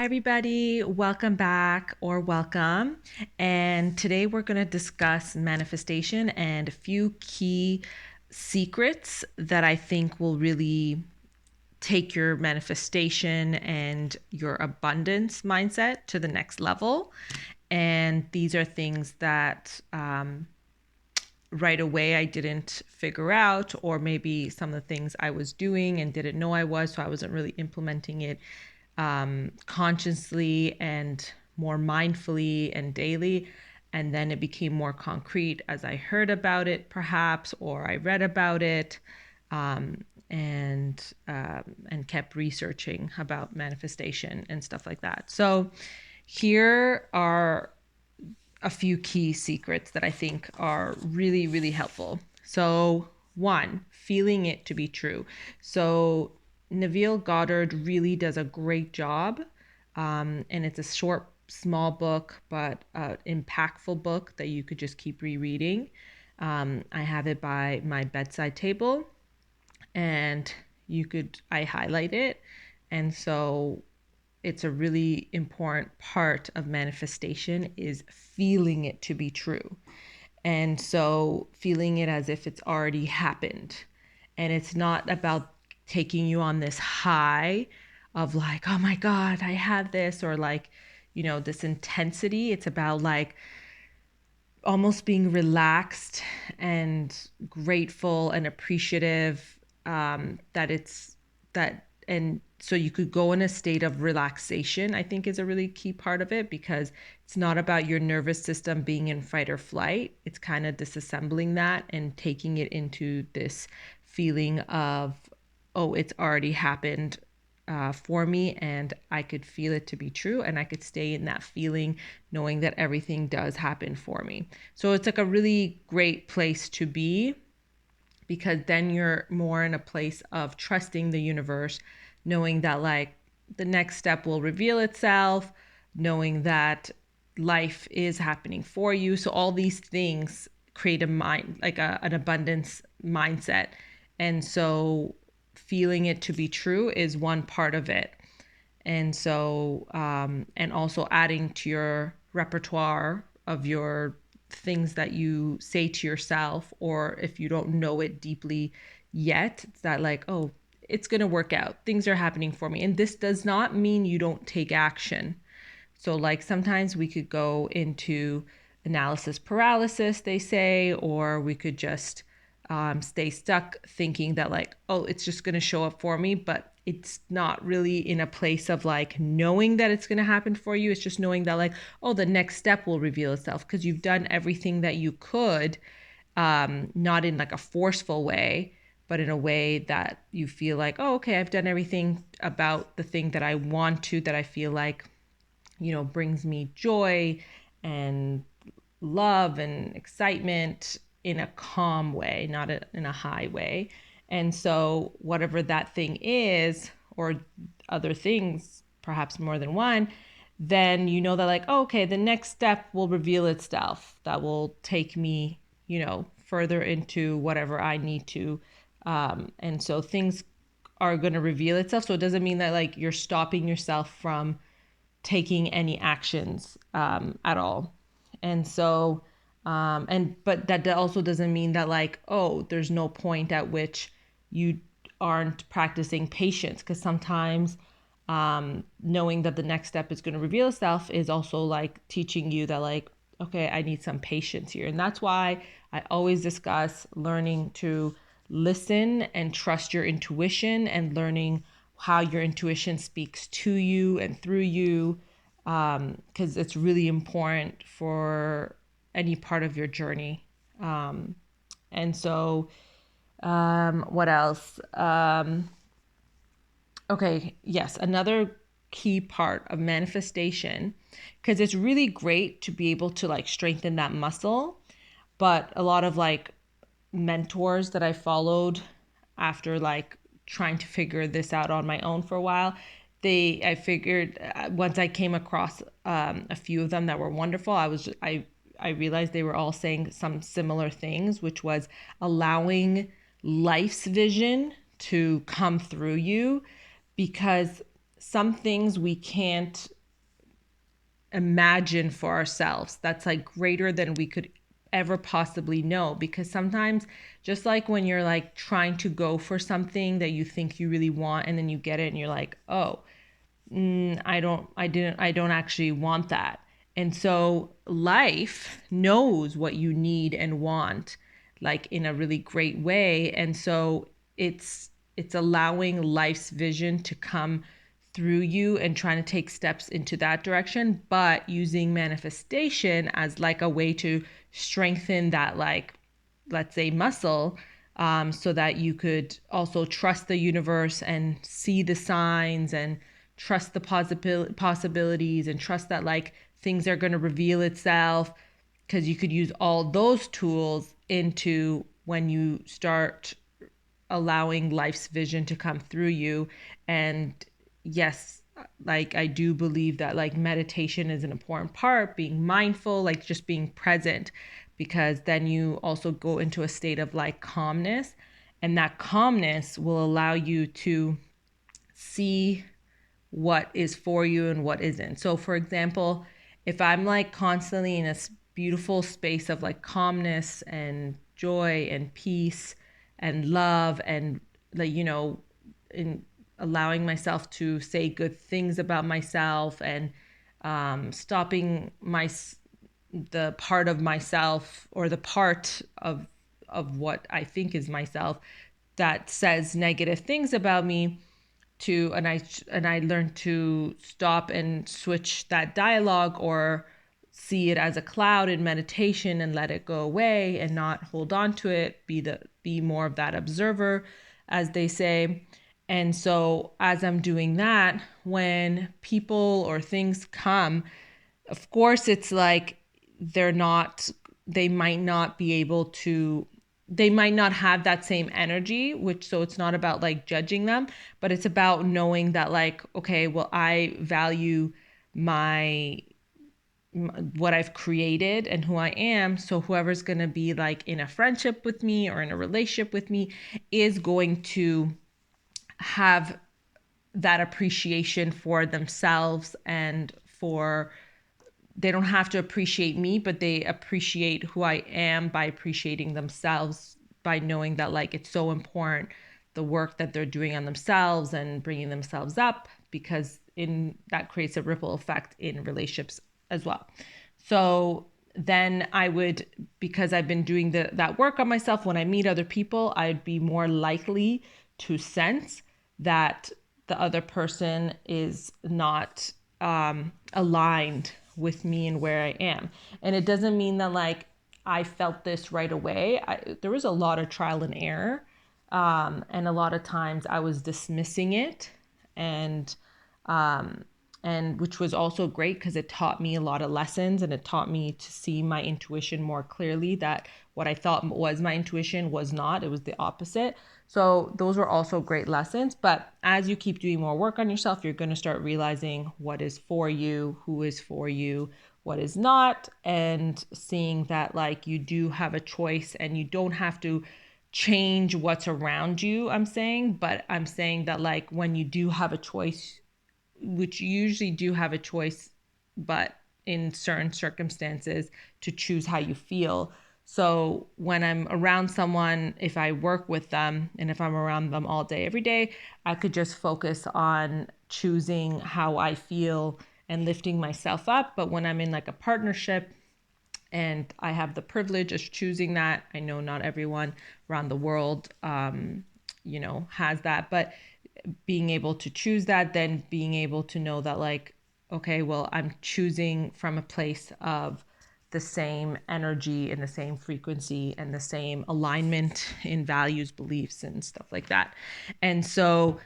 everybody. Welcome back or welcome. And today we're going to discuss manifestation and a few key secrets that I think will really take your manifestation and your abundance mindset to the next level. And these are things that right away I didn't figure out, or maybe some of the things I was doing and didn't know I was, so I wasn't really implementing it consciously and more mindfully and daily. And then it became more concrete as I heard about it, perhaps, or I read about it, and kept researching about manifestation and stuff like that. So here are a few key secrets that I think are really, really helpful. So, one, feeling it to be true. So, Neville Goddard really does a great job. And it's a short, small book, but impactful book that you could just keep rereading. I have it by my bedside table, and I highlight it. And so it's a really important part of manifestation is feeling it to be true. And so feeling it as if it's already happened. And it's not about taking you on this high of like, oh my God, I have this, or like, this intensity. It's about like almost being relaxed and grateful and appreciative, that it's that. And so you could go in a state of relaxation, I think, is a really key part of it, because it's not about your nervous system being in fight or flight. It's kind of disassembling that and taking it into this feeling of, oh, it's already happened for me, and I could feel it to be true, and I could stay in that feeling knowing that everything does happen for me. So it's like a really great place to be, because then you're more in a place of trusting the universe, knowing that like the next step will reveal itself, knowing that life is happening for you. So all these things create a mind, like an abundance mindset. And so feeling it to be true is one part of it. And so, and also adding to your repertoire of your things that you say to yourself, or if you don't know it deeply yet, it's that like, oh, it's going to work out. Things are happening for me. And this does not mean you don't take action. So, like, sometimes we could go into analysis paralysis, they say, or we could just stay stuck thinking that, like, oh, it's just going to show up for me. But it's not really in a place of like knowing that it's going to happen for you. It's just knowing that, like, oh, the next step will reveal itself because you've done everything that you could, not in like a forceful way, but in a way that you feel like, oh, okay, I've done everything about the thing that I want to, that I feel like brings me joy and love and excitement in a calm way, not in a high way. And so, whatever that thing is, or other things, perhaps more than one, then you know that, like, oh, okay, the next step will reveal itself. That will take me, further into whatever I need to. And so, things are going to reveal itself. So, it doesn't mean that, like, you're stopping yourself from taking any actions at all. And so, but that also doesn't mean that, like, oh, there's no point at which you aren't practicing patience, because sometimes knowing that the next step is going to reveal itself is also like teaching you that, like, okay, I need some patience here. And that's why I always discuss learning to listen and trust your intuition, and learning how your intuition speaks to you and through you, because it's really important for any part of your journey. And so, what else? Okay, yes, another key part of manifestation, because it's really great to be able to like strengthen that muscle, but a lot of like mentors that I followed after like trying to figure this out on my own for a while, I figured, once I came across a few of them that were wonderful, I realized they were all saying some similar things, which was allowing life's vision to come through you, because some things we can't imagine for ourselves that's like greater than we could ever possibly know. Because sometimes, just like when you're like trying to go for something that you think you really want and then you get it and you're like, oh, I don't actually want that. And so life knows what you need and want, like in a really great way. And so it's allowing life's vision to come through you and trying to take steps into that direction, but using manifestation as like a way to strengthen that, like, let's say, muscle, so that you could also trust the universe and see the signs and trust the possibilities and trust that like things are going to reveal itself, because you could use all those tools into when you start allowing life's vision to come through you. And yes, like I do believe that like meditation is an important part, being mindful, like just being present, because then you also go into a state of like calmness, and that calmness will allow you to see what is for you and what isn't. So for example, if I'm like constantly in a beautiful space of like calmness and joy and peace and love, and like, in allowing myself to say good things about myself, and stopping the part of myself, or the part of what I think is myself, that says negative things about me, to and I learned to stop and switch that dialogue, or see it as a cloud in meditation and let it go away and not hold on to it, be more of that observer, as they say. And so as I'm doing that, when people or things come, of course it's like they're not they might not be able to they might not have that same energy, which, so it's not about like judging them, but it's about knowing that like, okay, well, I value my what I've created and who I am. So whoever's going to be like in a friendship with me or in a relationship with me is going to have that appreciation for themselves, and for they don't have to appreciate me, but they appreciate who I am by appreciating themselves, by knowing that like it's so important, the work that they're doing on themselves and bringing themselves up, because in that creates a ripple effect in relationships as well. So then I would, because I've been doing that work on myself, when I meet other people, I'd be more likely to sense that the other person is not aligned with me and where I am. And it doesn't mean that like I felt this right away. There was a lot of trial and error. And a lot of times I was dismissing it, and which was also great because it taught me a lot of lessons, and it taught me to see my intuition more clearly, that what I thought was my intuition was not, it was the opposite. So those were also great lessons. But as you keep doing more work on yourself, you're going to start realizing what is for you, who is for you, what is not, and seeing that like you do have a choice, and you don't have to change what's around you, I'm saying. But I'm saying that like when you do have a choice, which you usually do have a choice, but in certain circumstances, to choose how you feel. So when I'm around someone, if I work with them and if I'm around them all day, every day, I could just focus on choosing how I feel and lifting myself up. But when I'm in like a partnership and I have the privilege of choosing that, I know not everyone around the world, has that, but being able to choose that, then being able to know that like, okay, well, I'm choosing from a place of the same energy and the same frequency and the same alignment in values, beliefs, and stuff like that. And so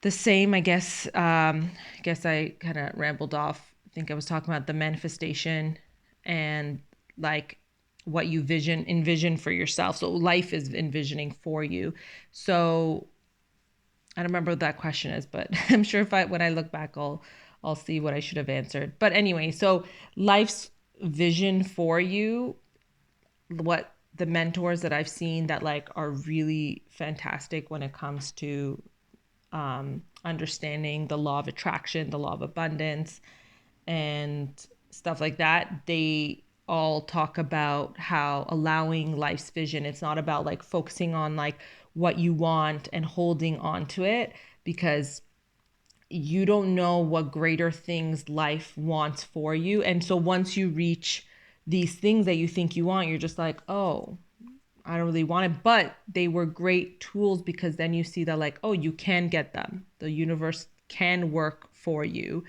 the same, I guess I kind of rambled off. I think I was talking about the manifestation and like what you envision for yourself. So life is envisioning for you. So I don't remember what that question is, but I'm sure when I look back, I'll see what I should have answered. But anyway, so life's vision for you, what the mentors that I've seen that like are really fantastic when it comes to understanding the law of attraction, the law of abundance, and stuff like that, they all talk about how allowing life's vision, it's not about like focusing on like what you want and holding on to it, because you don't know what greater things life wants for you. And so once you reach these things that you think you want, you're just like, oh, I don't really want it. But they were great tools, because then you see that like, oh, you can get them. The universe can work for you,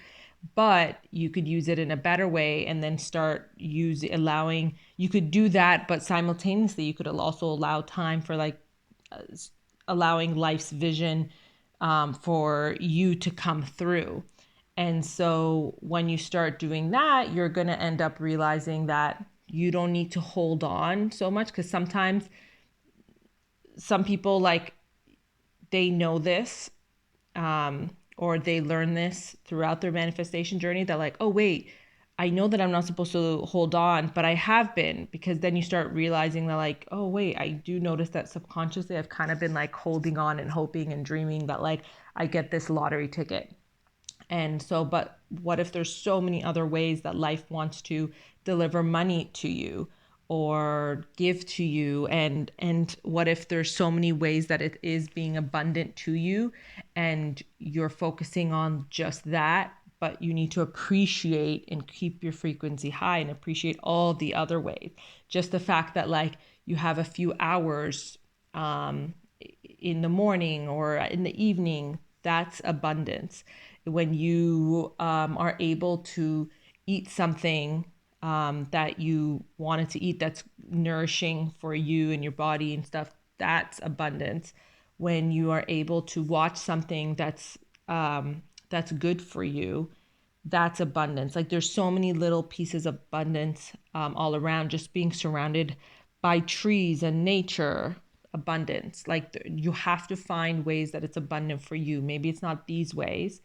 but you could use it in a better way, and then start allowing, you could do that, but simultaneously you could also allow time for like allowing life's vision for you to come through. And so when you start doing that, you're going to end up realizing that you don't need to hold on so much, because sometimes some people, like, they know this, or they learn this throughout their manifestation journey, that like, oh wait, I know that I'm not supposed to hold on, but I have been. Because then you start realizing that like, oh wait, I do notice that subconsciously I've kind of been like holding on and hoping and dreaming that like I get this lottery ticket. And so, but what if there's so many other ways that life wants to deliver money to you or give to you? And what if there's so many ways that it is being abundant to you, and you're focusing on just that, but you need to appreciate and keep your frequency high and appreciate all the other ways. Just the fact that like you have a few hours in the morning or in the evening, that's abundance. When you are able to eat something that you wanted to eat, that's nourishing for you and your body and stuff, that's abundance. When you are able to watch something that's good for you, that's abundance. Like there's so many little pieces of abundance all around. Just being surrounded by trees and nature, abundance. Like you have to find ways that it's abundant for you. Maybe it's not these ways,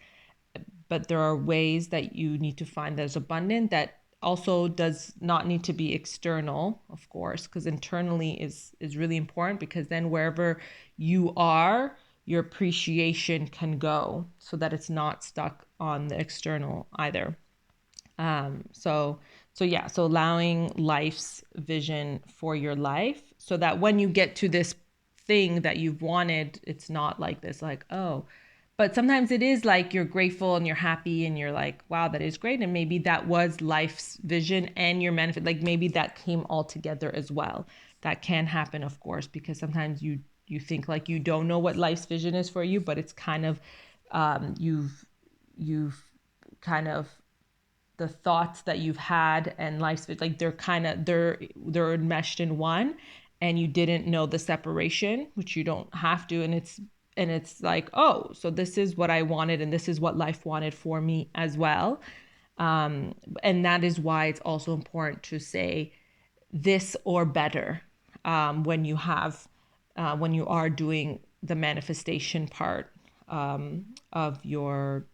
but there are ways that you need to find that is abundant, that also does not need to be external, of course, because internally is really important, because then wherever you are, your appreciation can go, so that it's not stuck on the external either. So yeah, so allowing life's vision for your life, so that when you get to this thing that you've wanted, it's not like this, like, oh, but sometimes it is like you're grateful and you're happy and you're like, wow, that is great. And maybe that was life's vision and your manifest, like maybe that came all together as well. That can happen, of course, because sometimes you think like you don't know what life's vision is for you, but it's kind of you've kind of, the thoughts that you've had and life's, like they're kind of, they're enmeshed in one, and you didn't know the separation, which you don't have to. And it's like, oh, so this is what I wanted, and this is what life wanted for me as well. And that is why it's also important to say this or better, when you have when you are doing the manifestation part of your,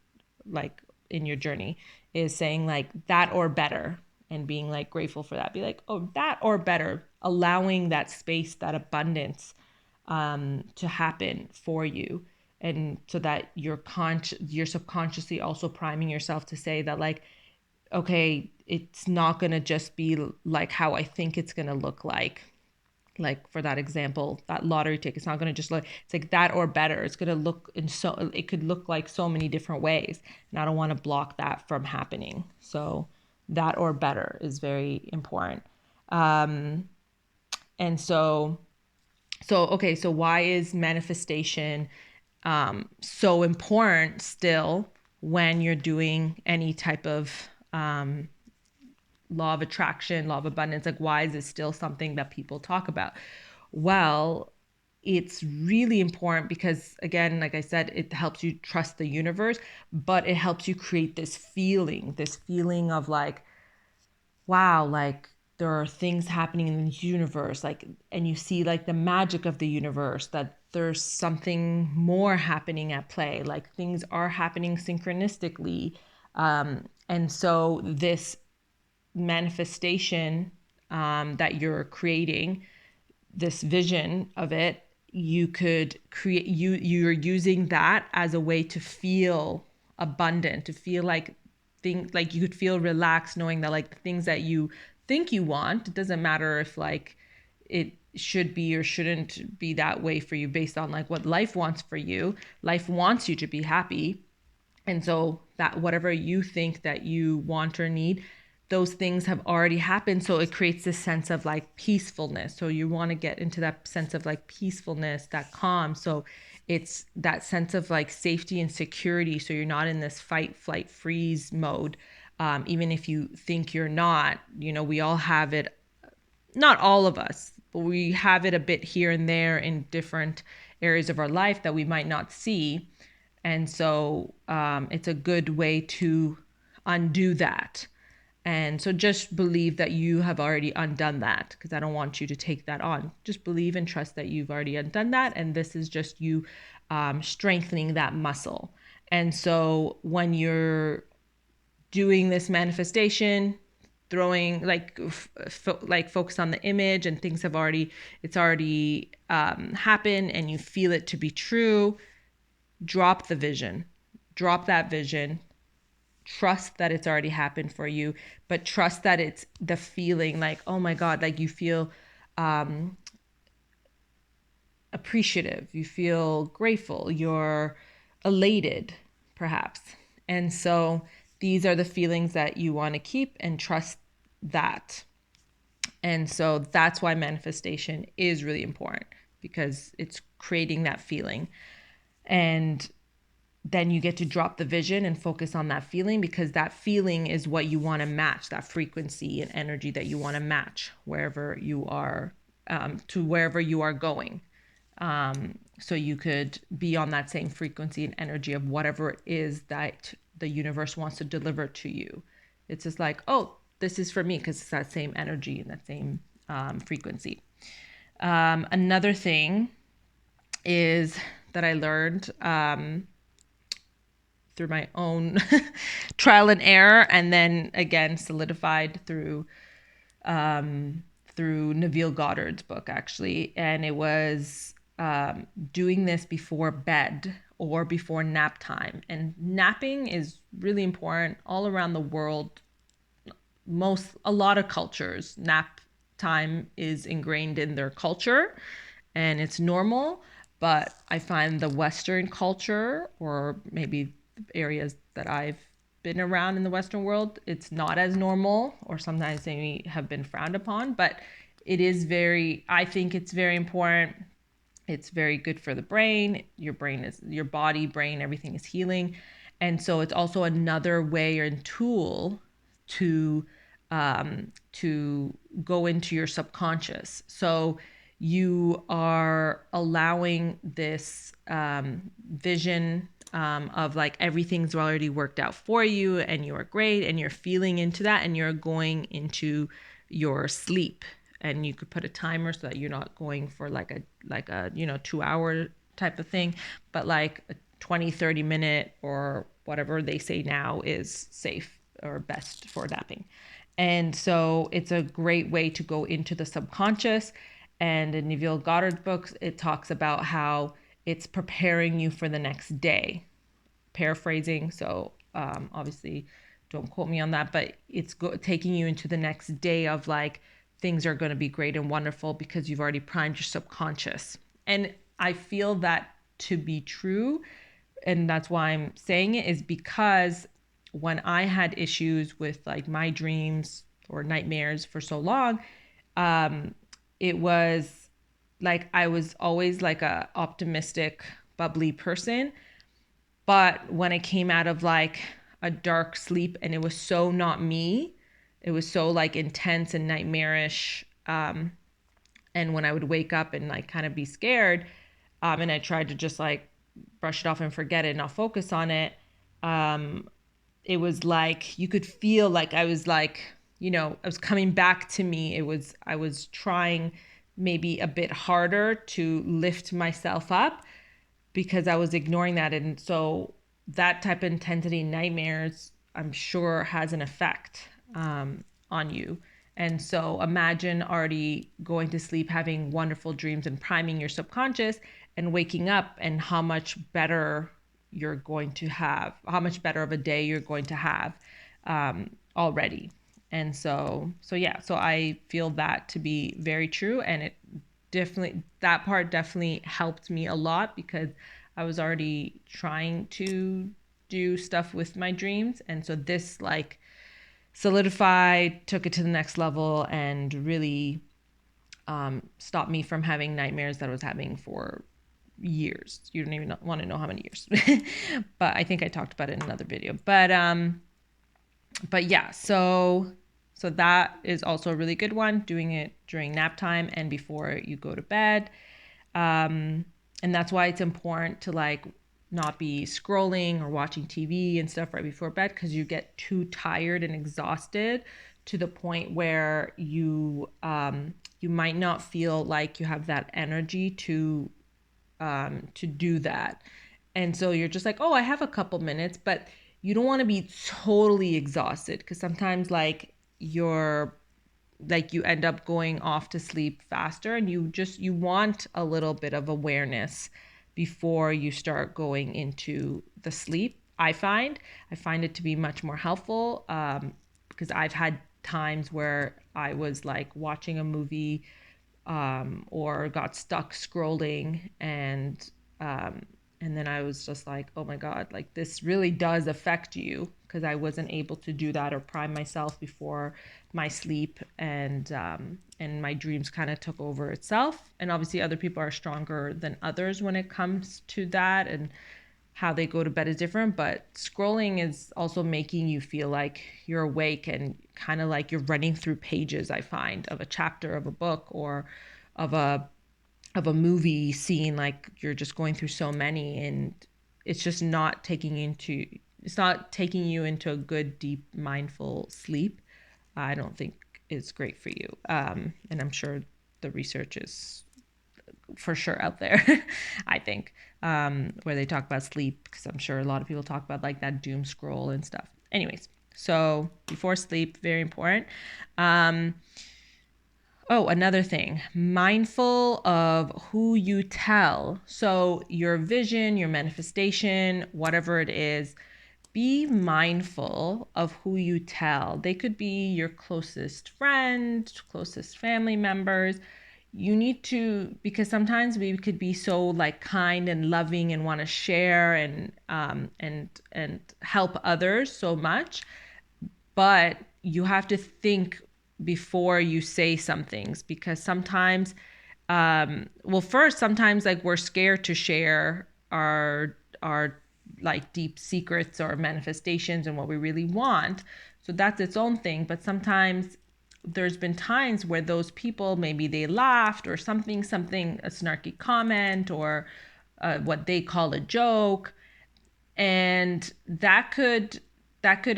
like, in your journey, is saying like that or better, and being like grateful for that. Be like, oh, that or better, allowing that space, that abundance to happen for you. And so that you're subconsciously also priming yourself to say that like, okay, it's not going to just be like how I think it's going to look like for that example, that lottery ticket, it's not going to just look, it's like that or better. It's going to look in, so it could look like so many different ways, and I don't want to block that from happening. So that or better is very important. And so okay, so why is manifestation so important still when you're doing any type of law of attraction, law of abundance? Like, why is it still something that people talk about? Well, it's really important because, again, like I said, it helps you trust the universe, but it helps you create this feeling of like, wow, like there are things happening in the universe, like, and you see like the magic of the universe, that there's something more happening at play, like things are happening synchronistically. And so this manifestation that you're creating, this vision of it, you could create, you're using that as a way to feel abundant, to feel like think like you could feel relaxed knowing that like the things that you think you want, it doesn't matter if like it should be or shouldn't be that way for you based on like what life wants for you. Life wants you to be happy. And so that whatever you think that you want or need, those things have already happened. So it creates this sense of like peacefulness. So you want to get into that sense of like peacefulness, that calm. So it's that sense of like safety and security. So you're not in this fight, flight, freeze mode. Even if you think you're not, you know, we all have it, not all of us, but we have it a bit here and there in different areas of our life that we might not see. And so it's a good way to undo that. And so just believe that you have already undone that, because I don't want you to take that on. Just believe and trust that you've already undone that. And this is just you strengthening that muscle. And so when you're doing this manifestation, throwing like focus on the image and things have already, it's already happened and you feel it to be true, drop the vision, drop that vision, trust that it's already happened for you, but trust that it's the feeling like, oh my God, like you feel appreciative, you feel grateful, you're elated perhaps. And so these are the feelings that you want to keep and trust that. And so that's why manifestation is really important, because it's creating that feeling. And then you get to drop the vision and focus on that feeling, because that feeling is what you want to match, that frequency and energy that you want to match wherever you are, to wherever you are going. So you could be on that same frequency and energy of whatever it is that the universe wants to deliver to you. It's just like, oh, this is for me, because it's that same energy and that same frequency. Another thing is that I learned through my own trial and error, and then again solidified through Neville Goddard's book, actually. And it was doing this before bed or before nap time. And napping is really important all around the world. A lot of cultures, nap time is ingrained in their culture and it's normal. But I find the Western culture, or maybe areas that I've been around in the Western world, it's not as normal, or sometimes they have been frowned upon. But it is I think it's very important. It's very good for the brain. Your body, brain, everything is healing. And so it's also another way or tool to go into your subconscious. So you are allowing this vision of like everything's already worked out for you and you are great, and you're feeling into that, and you're going into your sleep. And you could put a timer so that you're not going for like a 2-hour type of thing, but like a 20-30 minute or whatever they say now is safe or best for napping. And so it's a great way to go into the subconscious. And in Neville Goddard's books, it talks about how it's preparing you for the next day. Paraphrasing, so obviously don't quote me on that, but it's taking you into the next day of like, things are going to be great and wonderful because you've already primed your subconscious. And I feel that to be true. And that's why I'm saying it, is because when I had issues with like my dreams or nightmares for so long, it was like I was always like a optimistic, bubbly person. But when I came out of like a dark sleep and it was so not me, it was so like intense and nightmarish. And when I would wake up and like kind of be scared, and I tried to just like brush it off and forget it and not focus on it, it was like you could feel like I was like, I was coming back to me. I was trying maybe a bit harder to lift myself up because I was ignoring that. And so that type of intensity nightmares, I'm sure, has an effect on you. And so imagine already going to sleep, having wonderful dreams and priming your subconscious, and waking up, and how much better you're going to have, how much better of a day you're going to have. already. And so yeah, so I feel that to be very true. And it definitely, that part definitely helped me a lot because I was already trying to do stuff with my dreams. And so this like solidified, took it to the next level, and really stopped me from having nightmares that I was having for years. You don't even want to know how many years. But I think I talked about it in another video. But yeah, so that is also a really good one, doing it during nap time and before you go to bed. And that's why it's important to like not be scrolling or watching TV and stuff right before bed, because you get too tired and exhausted to the point where you might not feel like you have that energy to do that. And so you're just like, oh, I have a couple minutes, but you don't want to be totally exhausted, because sometimes like you're like you end up going off to sleep faster, and you want a little bit of awareness before you start going into the sleep. I find it to be much more helpful, because I've had times where I was like watching a movie, or got stuck scrolling, um, and then I was just like, oh my God, like this really does affect you, because I wasn't able to do that or prime myself before my sleep, and my dreams kind of took over itself. And obviously, other people are stronger than others when it comes to that, and how they go to bed is different. But scrolling is also making you feel like you're awake and kind of like you're running through pages, I find, of a chapter of a book, or of a movie scene. Like you're just going through so many, and it's just not taking you into it's not taking you into a good deep mindful sleep. I don't think is great for you. And I'm sure the research is for sure out there. I think, where they talk about sleep, because I'm sure a lot of people talk about like that doom scroll and stuff. Anyways, so before sleep, very important. um Oh, another thing, mindful of who you tell. So, your vision, your manifestation, whatever it is, be mindful of who you tell. They could be your closest friend, closest family members. You need to, because sometimes we could be so like kind and loving and want to share and help others so much, but you have to think before you say some things, because sometimes, well, first, sometimes like we're scared to share our like deep secrets or manifestations and what we really want. So that's its own thing. But sometimes there's been times where those people, maybe they laughed or something, a snarky comment, or what they call a joke, and that could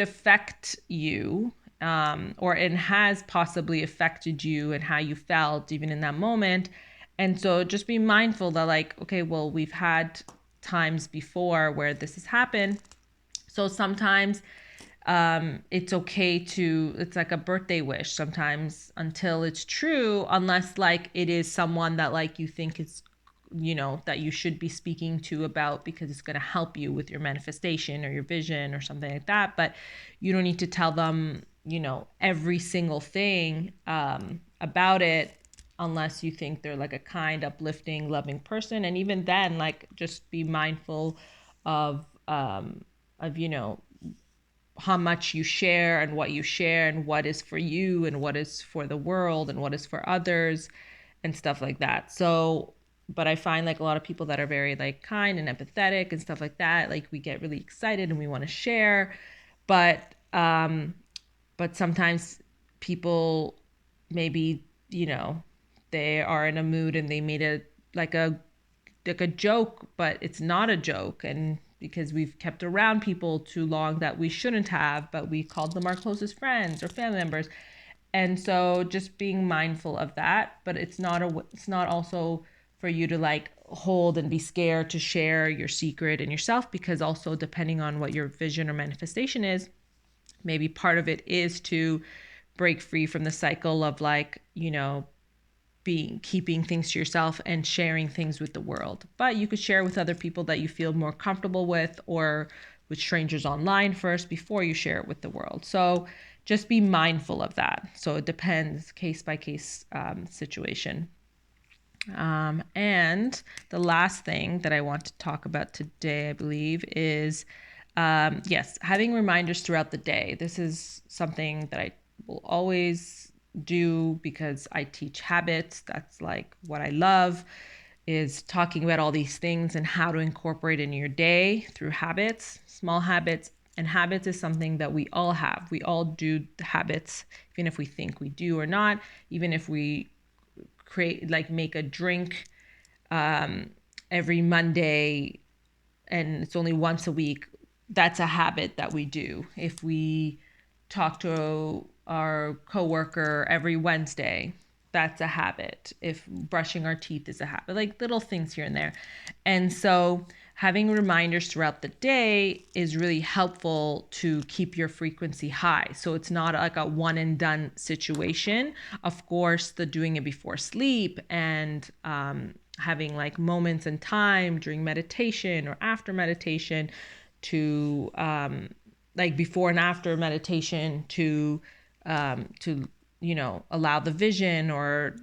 affect you, or it has possibly affected you and how you felt even in that moment. And so just be mindful that like, okay, well, we've had times before where this has happened. So sometimes, it's okay to, it's like a birthday wish sometimes, until it's true, unless like it is someone that like you think is, that you should be speaking to about, because it's going to help you with your manifestation or your vision or something like that. But you don't need to tell them, every single thing, about it, unless you think they're like a kind, uplifting, loving person. And even then, like, just be mindful of, how much you share and what you share, and what is for you and what is for the world and what is for others, and stuff like that. So, but I find like a lot of people that are very like kind and empathetic and stuff like that, like we get really excited and we want to share, but but sometimes people, maybe, they are in a mood and they made a like a like a joke, but it's not a joke. And because we've kept around people too long that we shouldn't have, but we called them our closest friends or family members. And so just being mindful of that. But it's not also for you to like hold and be scared to share your secret and yourself, because also depending on what your vision or manifestation is, maybe part of it is to break free from the cycle of like, being keeping things to yourself and sharing things with the world. But you could share with other people that you feel more comfortable with, or with strangers online first before you share it with the world. So just be mindful of that. So it depends, case by case situation. And the last thing that I want to talk about today, I believe, is yes, having reminders throughout the day. This is something that I will always do because I teach habits. That's like what I love, is talking about all these things and how to incorporate in your day through habits, small habits. And habits is something that we all have. We all do habits, even if we think we do or not, even if we make a drink every Monday and it's only once a week. That's a habit that we do. If we talk to our coworker every Wednesday, that's a habit. If brushing our teeth is a habit, like little things here and there. And so having reminders throughout the day is really helpful to keep your frequency high. So it's not like a one and done situation. Of course, the doing it before sleep and having like moments in time during meditation or after meditation to like before and after meditation to allow the vision or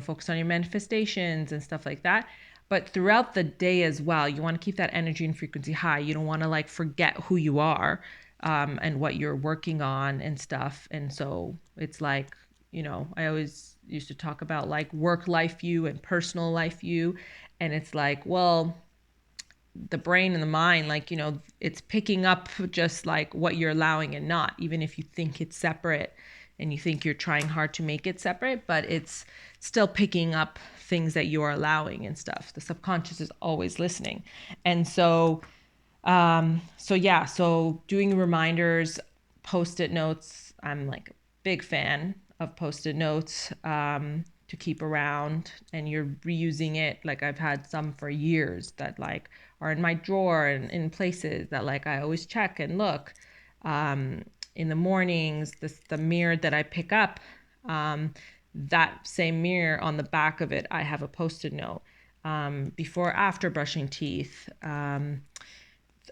focus on your manifestations and stuff like that. But throughout the day as well, you want to keep that energy and frequency high. You don't want to like forget who you are and what you're working on and stuff. And so it's like, I always used to talk about like work life you and personal life you. And it's like, well, the brain and the mind, like, it's picking up just like what you're allowing and not, even if you think it's separate and you think you're trying hard to make it separate, but it's still picking up things that you're allowing and stuff. The subconscious is always listening. And so doing reminders, post-it notes, I'm like a big fan of post-it notes to keep around, and you're reusing it. Like I've had some for years that like are in my drawer and in places that like I always check and look. In the mornings, the mirror that I pick up, that same mirror, on the back of it, I have a post-it note. Before, after brushing teeth,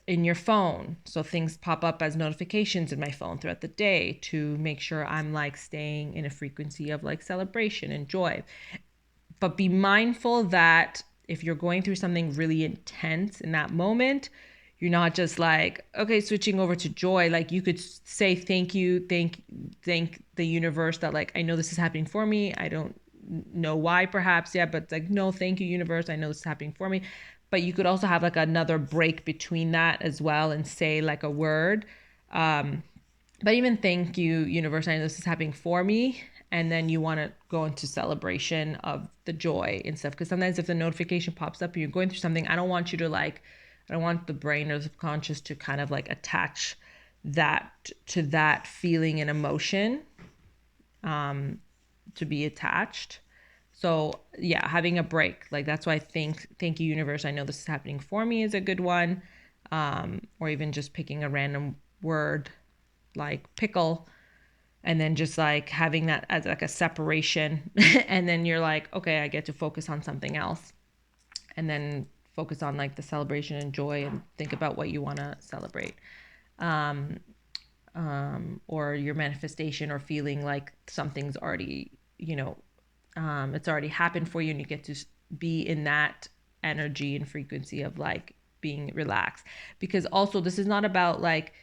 in your phone. So things pop up as notifications in my phone throughout the day to make sure I'm like staying in a frequency of like celebration and joy. But be mindful that if you're going through something really intense in that moment, you're not just like, okay, switching over to joy. Like you could say thank you, thank the universe that like, I know this is happening for me. I don't know why perhaps, yeah, but like, no, thank you, universe. I know this is happening for me. But you could also have like another break between that as well and say like a word. But even thank you, universe, I know this is happening for me. And then you want to go into celebration of the joy and stuff. Because sometimes if the notification pops up and you're going through something, I don't want the brain or the subconscious to kind of like attach that to that feeling and emotion to be attached. So yeah, having a break, like that's why I think thank you, universe, I know this is happening for me is a good one. Or even just picking a random word like pickle and then just like having that as like a separation. And then you're like, okay, I get to focus on something else. And then focus on like the celebration and joy and think about what you want to celebrate. Or your manifestation or feeling like something's already, it's already happened for you and you get to be in that energy and frequency of like being relaxed. Because also this is not about like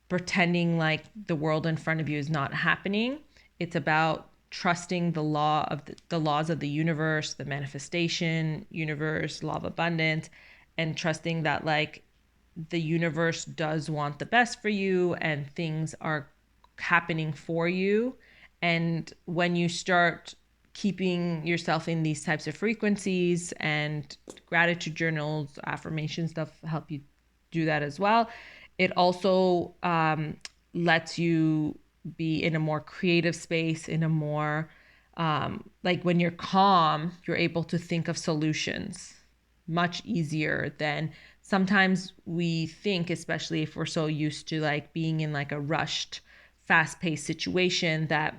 pretending like the world in front of you is not happening. It's about trusting the laws of the universe, the manifestation universe, law of abundance, and trusting that like the universe does want the best for you and things are happening for you. And when you start keeping yourself in these types of frequencies, and gratitude journals, affirmation stuff help you do that as well. It also lets you be in a more creative space, in a more like when you're calm, you're able to think of solutions much easier than sometimes we think, especially if we're so used to like being in like a rushed, fast-paced situation, that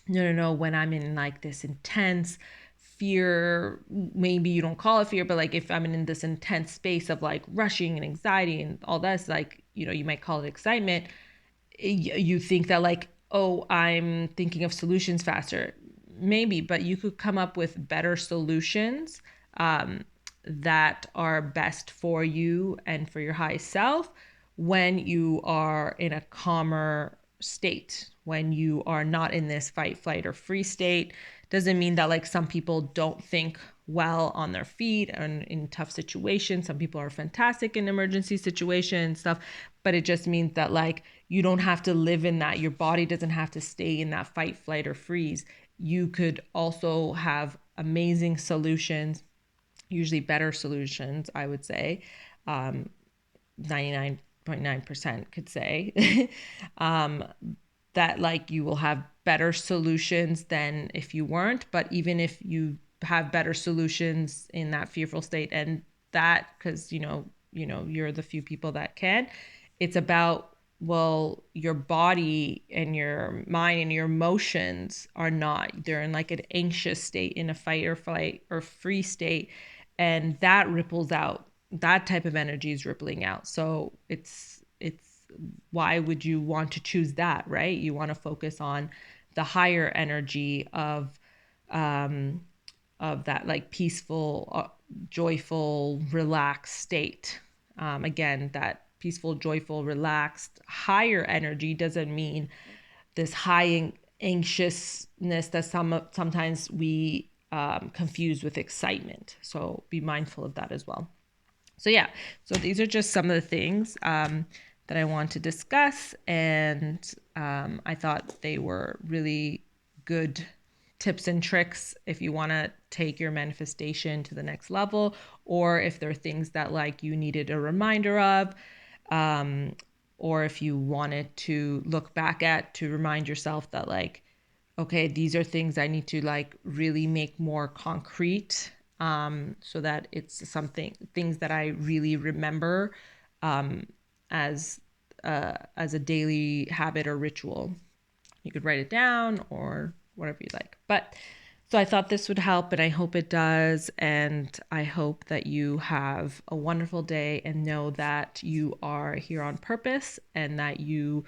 no, when I'm in like this intense fear, maybe you don't call it fear, but like if I'm in this intense space of like rushing and anxiety and all that, like you might call it excitement, you think that like, oh, I'm thinking of solutions faster. Maybe, but you could come up with better solutions that are best for you and for your high self when you are in a calmer state, when you are not in this fight, flight, or free state. Doesn't mean that like some people don't think well on their feet and in tough situations. Some people are fantastic in emergency situations, stuff, but it just means that like you don't have to live in that. Your body doesn't have to stay in that fight, flight, or freeze. You could also have amazing solutions, usually better solutions, I would say. 99.9% could say that like you will have better solutions than if you weren't. But even if you have better solutions in that fearful state, and that, because you're the few people that can, it's about, well, your body and your mind and your emotions are not, they're in like an anxious state, in a fight or flight or free state, and that ripples out. That type of energy is rippling out. So it's why would you want to choose that, right? You want to focus on the higher energy of that like peaceful, joyful, relaxed state. Again, that peaceful, joyful, relaxed, higher energy doesn't mean this high anxiousness that sometimes we confuse with excitement. So be mindful of that as well. So yeah, so these are just some of the things that I want to discuss, and I thought they were really good tips and tricks if you want to take your manifestation to the next level, or if there are things that like you needed a reminder of, or if you wanted to look back at to remind yourself that like, okay, these are things I need to like really make more concrete, so that it's things that I really remember as as a daily habit or ritual. You could write it down or whatever you like. But so I thought this would help, and I hope it does. And I hope that you have a wonderful day and know that you are here on purpose, and that you